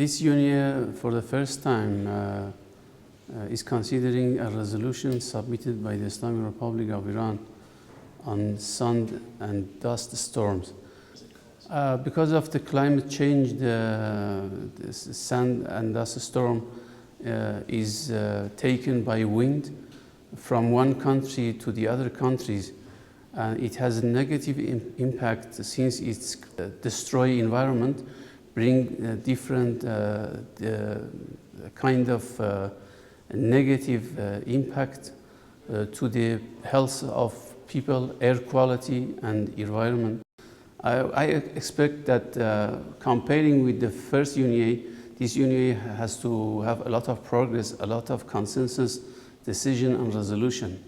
This UNEA, for the first time, is considering a resolution submitted by the Islamic Republic of Iran on sand and dust storms. Because of the climate change, the sand and dust storm is taken by wind from one country to the other countries. It has a negative impact since it's destroy environment, bring different kind of negative impact to the health of people, air quality and environment. I expect that comparing with the first UNEA, this UNEA has to have a lot of progress, a lot of consensus, decision and resolution.